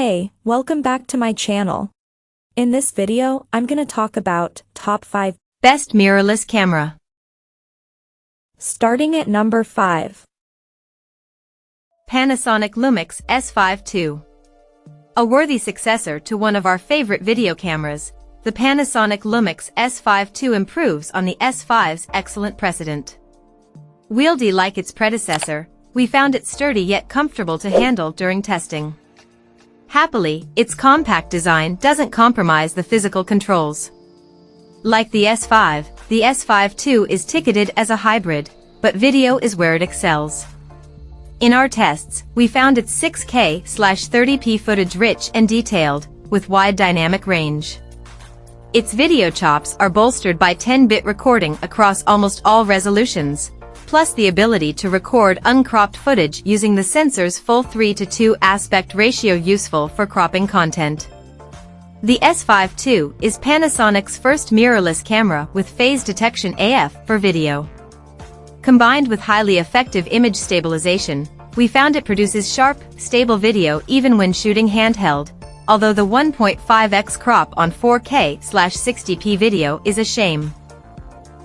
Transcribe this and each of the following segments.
Hey, welcome back to my channel. In this video, I'm gonna talk about top 5 best mirrorless camera. Starting at number 5. Panasonic Lumix S52. A worthy successor to one of our favorite video cameras, the Panasonic Lumix S52 improves on the S5's excellent precedent. Wieldy like its predecessor, we found it sturdy yet comfortable to handle during testing. Happily, its compact design doesn't compromise the physical controls. Like the S5, the S52 is ticketed as a hybrid, but video is where it excels. In our tests, we found its 6K/30p footage rich and detailed, with wide dynamic range. Its video chops are bolstered by 10-bit recording across almost all resolutions, plus the ability to record uncropped footage using the sensor's full 3:2 aspect ratio, useful for cropping content. The S52 is Panasonic's first mirrorless camera with phase detection AF for video. Combined with highly effective image stabilization, we found it produces sharp, stable video even when shooting handheld, although the 1.5x crop on 4K/60p video is a shame.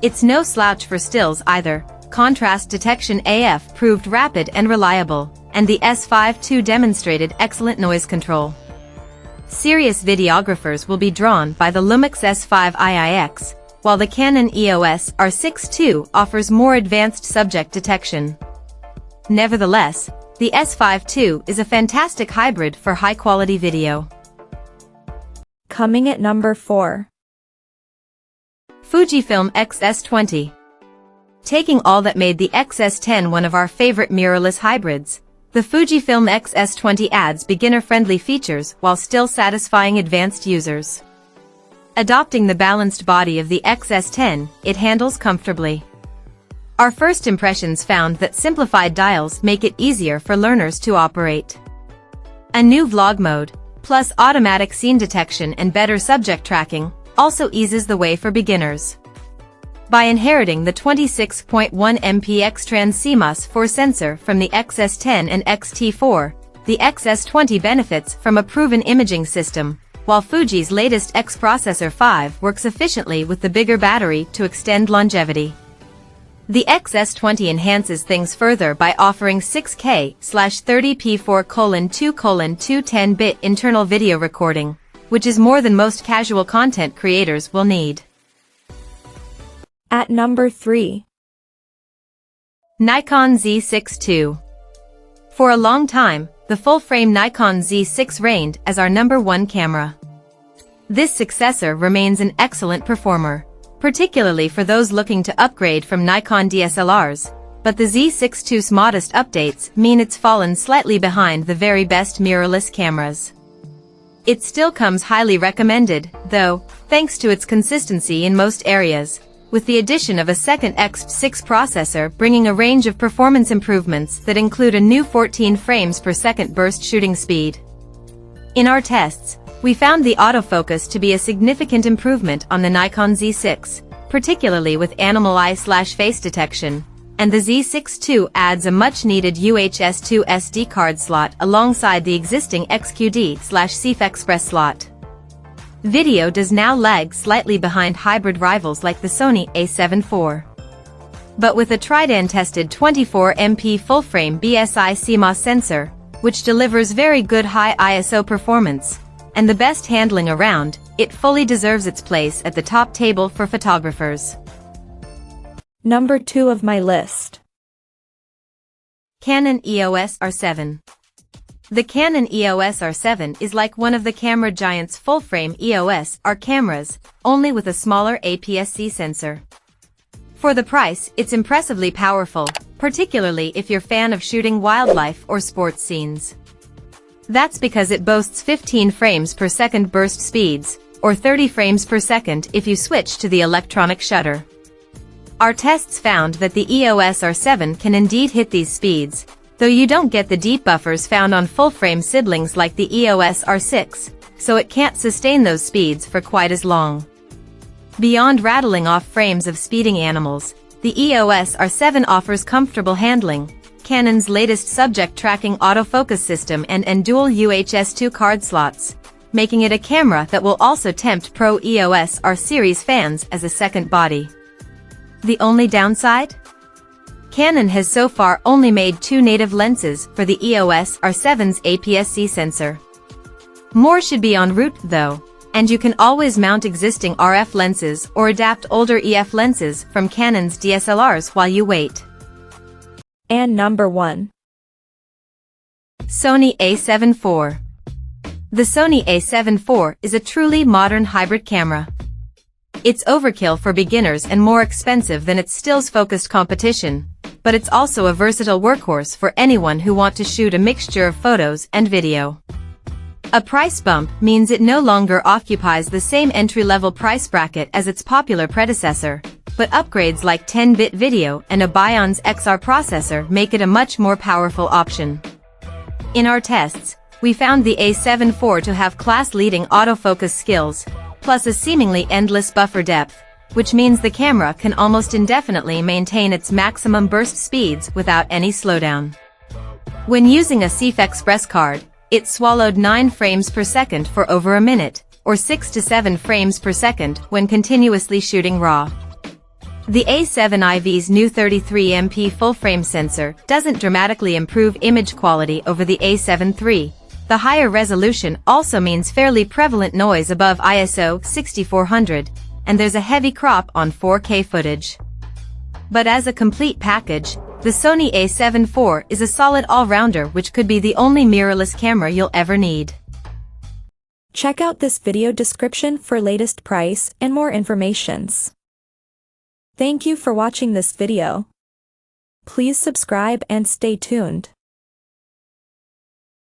It's no slouch for stills either. Contrast detection AF proved rapid and reliable, and the S52 demonstrated excellent noise control. Serious videographers will be drawn by the Lumix S5 IIX, while the Canon EOS R6 II offers more advanced subject detection. Nevertheless, the S52 is a fantastic hybrid for high-quality video. Coming at number 4. Fujifilm XS20. Taking all that made the XS10 one of our favorite mirrorless hybrids, the Fujifilm XS20 adds beginner-friendly features while still satisfying advanced users. Adopting the balanced body of the XS10, it handles comfortably. Our first impressions found that simplified dials make it easier for learners to operate. A new vlog mode, plus automatic scene detection and better subject tracking, also eases the way for beginners. By inheriting the 26.1 MP X-Trans CMOS 4 sensor from the XS10 and XT4, the XS20 benefits from a proven imaging system, while Fuji's latest X Processor 5 works efficiently with the bigger battery to extend longevity. The XS20 enhances things further by offering 6K/30p 4:2:2 10-bit internal video recording, which is more than most casual content creators will need. At number 3. Nikon Z6 II. For a long time, the full-frame Nikon Z6 reigned as our #1 camera. This successor remains an excellent performer, particularly for those looking to upgrade from Nikon DSLRs, but the Z6 II's modest updates mean it's fallen slightly behind the very best mirrorless cameras. It still comes highly recommended, though, thanks to its consistency in most areas, with the addition of a second X6 processor bringing a range of performance improvements that include a new 14 frames per second burst shooting speed. In our tests, we found the autofocus to be a significant improvement on the Nikon Z6, particularly with animal eye/face detection, and the Z6 II adds a much-needed UHS-2 SD card slot alongside the existing XQD/CF Express slot. Video does now lag slightly behind hybrid rivals like the Sony A7 IV. But with a tried-and-tested 24 MP full-frame BSI CMOS sensor, which delivers very good high ISO performance, and the best handling around, it fully deserves its place at the top table for photographers. Number 2 of my list. Canon EOS R7. The Canon EOS R7 is like one of the camera giant's full-frame EOS R cameras, only with a smaller APS-C sensor. For the price, it's impressively powerful, particularly if you're a fan of shooting wildlife or sports scenes. That's because it boasts 15 frames per second burst speeds, or 30 frames per second if you switch to the electronic shutter. Our tests found that the EOS R7 can indeed hit these speeds, though you don't get the deep buffers found on full-frame siblings like the EOS R6, so it can't sustain those speeds for quite as long. Beyond rattling off frames of speeding animals, the EOS R7 offers comfortable handling, Canon's latest subject tracking autofocus system and dual UHS-2 card slots, making it a camera that will also tempt pro EOS R series fans as a second body. The only downside? Canon has so far only made 2 native lenses for the EOS R7's APS-C sensor. More should be en route though, and you can always mount existing RF lenses or adapt older EF lenses from Canon's DSLRs while you wait. And number 1. Sony A7 IV. The Sony A7 IV is a truly modern hybrid camera. It's overkill for beginners and more expensive than its stills-focused competition, but it's also a versatile workhorse for anyone who wants to shoot a mixture of photos and video. A price bump means it no longer occupies the same entry-level price bracket as its popular predecessor, but upgrades like 10-bit video and a Bion's XR processor make it a much more powerful option. In our tests, we found the A7 IV to have class-leading autofocus skills, plus a seemingly endless buffer depth, which means the camera can almost indefinitely maintain its maximum burst speeds without any slowdown. When using a CF Express card, it swallowed 9 frames per second for over a minute, or 6 to 7 frames per second when continuously shooting RAW. The A7 IV's new 33MP full-frame sensor doesn't dramatically improve image quality over the A7 III. The higher resolution also means fairly prevalent noise above ISO 6400, and there's a heavy crop on 4K footage. But as a complete package, the Sony A7 IV is a solid all-rounder which could be the only mirrorless camera you'll ever need. Check out this video description for latest price and more informations. Thank you for watching this video. Please subscribe and stay tuned.